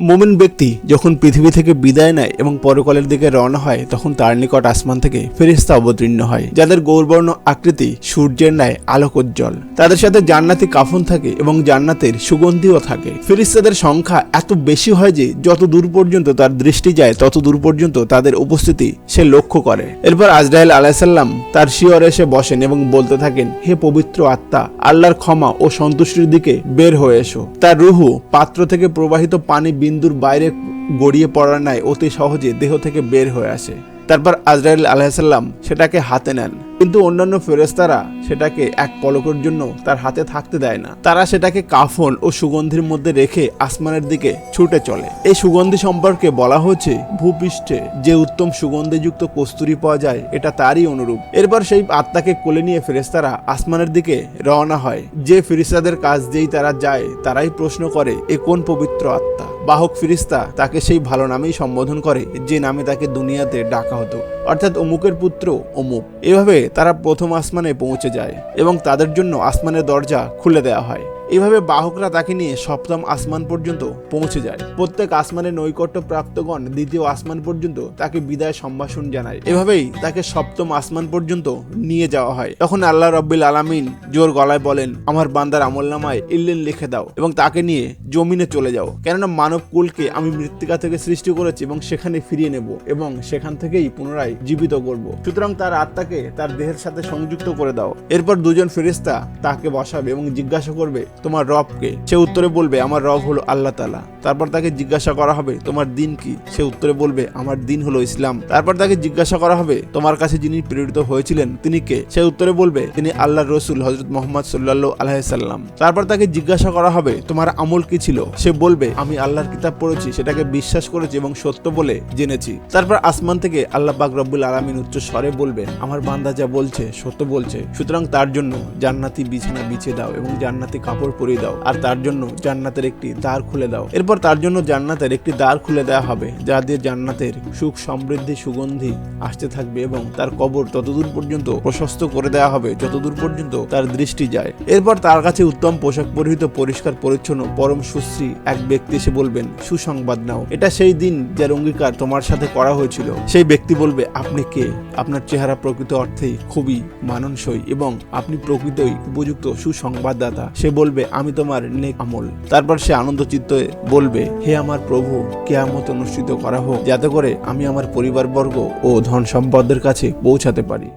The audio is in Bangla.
মুমিন ব্যক্তি যখন পৃথিবী থেকে বিদায় নেয় এবং পরকালের দিকে রওনা হয় তখন তার নিকট আসমান থেকে ফেরেশতা অবতীর্ণ হয়, যাদের গৌরবর্ণ আকৃতি সূর্যের ন্যায় আলোকোজ্জ্বল। তাদের সাথে জান্নাতি কাফন থাকে এবং জান্নাতের সুগন্ধিও থাকে। ফেরেশতাদের সংখ্যা এত বেশি হয় যে যত দূর পর্যন্ত তার দৃষ্টি যায় তত দূর পর্যন্ত তাদের উপস্থিতি সে লক্ষ্য করে। এরপর আজরাইল আলাইহিস সালাম তার শিয়রে এসে বসেন এবং বলতে থাকেন, হে পবিত্র আত্মা, আল্লাহর ক্ষমা ও সন্তুষ্টির দিকে বের হয়ে এসো। তার রূহ পাত্র থেকে প্রবাহিত পানি বিন্দুর বাইরে গড়িয়ে পড়ার ন্যায় অতি সহজে দেহ থেকে বের হয়ে আসে। তারপর আজরাইল আলাইহিস সালাম সেটাকে হাতে নেন, কিন্তু অন্যান্য ফেরেশতারা সেটাকে এক পলকের জন্য তার হাতে থাকতে দেয় না। তারা সেটাকে কাফন ও সুগন্ধির মধ্যে রেখে আসমানের দিকে ছুটে চলে। এই সুগন্ধি সম্পর্কে বলা হয়েছে, ভূপৃষ্ঠে যে উত্তম সুগন্ধিযুক্ত কস্তুরী পাওয়া যায় এটা তারই অনুরূপ। এরপর সেই আত্মাকে কোলে নিয়ে ফেরেশতারা আসমানের দিকে রওনা হয়। যে ফেরেশতাদের কাজ যেই তারা যায় তারাই প্রশ্ন করে, এ কোন পবিত্র আত্মা? বাহক ফেরেশতা তাকে সেই ভালো নামেই সম্বোধন করে যে নামে তাকে দুনিয়াতে ডাকা হতো, অর্থাৎ অমুকের পুত্র অমুক। এভাবে তারা প্রথম আসমানে পৌঁছে যায় এবং তাদের জন্য আসমানের দরজা খুলে দেওয়া হয়। এইভাবে বাহকরা তাকে নিয়ে সপ্তম আসমান পর্যন্ত পৌঁছে যায়। প্রত্যেক আসমানের নৈকট্য প্রাপ্তগণ দ্বিতীয় আসমান পর্যন্ত তাকে বিদায় সম্ভাষণ জানায়। এভাবেই তাকে সপ্তম আসমান পর্যন্ত নিয়ে যাওয়া হয়। তখন আল্লাহ রাব্বুল আলামিন জোর গলায় বলেন, আমার বান্দার আমলনামায় ইল্লিন লিখে দাও এবং তাকে নিয়ে জমিনে চলে যাও, কেননা মানব কুলকে আমি মৃত্তিকা থেকে সৃষ্টি করেছি এবং সেখানে ফিরিয়ে নেব এবং সেখান থেকেই পুনরায় জীবিত করব। সুতরাং তার আত্মাকে তার দেহের সাথে সংযুক্ত করে দাও। এরপর দুজন ফেরেশতা তাকে বসাবে এবং জিজ্ঞাসা করবে, তোমার রব কে? সে উত্তরে বলবে, আমার রব হলো আল্লাহ তাআলা। তারপর তাকে জিজ্ঞাসা করা হবে, তোমার দিন কি? সে উত্তরে বলবে, আমার দিন হলো ইসলাম। তারপর তাকে জিজ্ঞাসা করা হবে, তোমার কাছে যিনি প্রেরিত হয়েছিলেন তিনি কে? সে উত্তরে বলবে, তিনি আল্লাহর রাসূল হযরত মুহাম্মদ সাল্লাল্লাহু আলাইহি সাল্লাম। তারপর তাকে জিজ্ঞাসা করা হবে, তোমার আমল কি ছিল? সে বলবে, আমি আল্লাহর কিতাব পড়েছি, সেটাকে বিশ্বাস করেছি এবং সত্য বলে জেনেছি। তারপর আসমান থেকে আল্লাহ পাক রব্বুল আলামিন উচ্চ স্বরে বলবেন, আমার বান্দা যা বলছে সত্য বলছে, সুতরাং তার জন্য জান্নাতি বিছানা বিছিয়ে দাও এবং জান্নাতি কাপড় পরিয়ে দাও, আর তার জন্য জান্নাতের একটি দ্বার খুলে দাও। এরপর তার জন্য জান্নাতের একটি দ্বার খুলে দেওয়া হবে, যা দিয়ে জান্নাতের সুখ সমৃদ্ধি সুগন্ধি আসতে থাকবে এবং তার কবর ততদূর পর্যন্ত প্রশস্ত করে দেওয়া হবে যতদূর পর্যন্ত তার দৃষ্টি যায়। এরপর তার কাছে উত্তম পোশাক পরিহিত পরিষ্কার পরিচ্ছন্ন পরম সুশ্রী এক ব্যক্তি এসে বলবেন, সুসংবাদ নাও, এটা সেই দিন যার অঙ্গীকার তোমার সাথে করা হয়েছিল। সেই ব্যক্তি বলবে, আপনি কে? আপনার চেহারা প্রকৃত অর্থেই খুবই মানানসই এবং আপনি প্রকৃতই উপযুক্ত সুসংবাদদাতা। সে বলবে, আমি তোমার নেক আমল। তারপর সে আনন্দ চিত্তে বলবে, হে আমার প্রভু, কিয়ামত অনুষ্ঠিত করা হোক, যাতে করে আমি আমার পরিবারবর্গ ও ধন সম্পদের কাছে পৌঁছাতে পারি।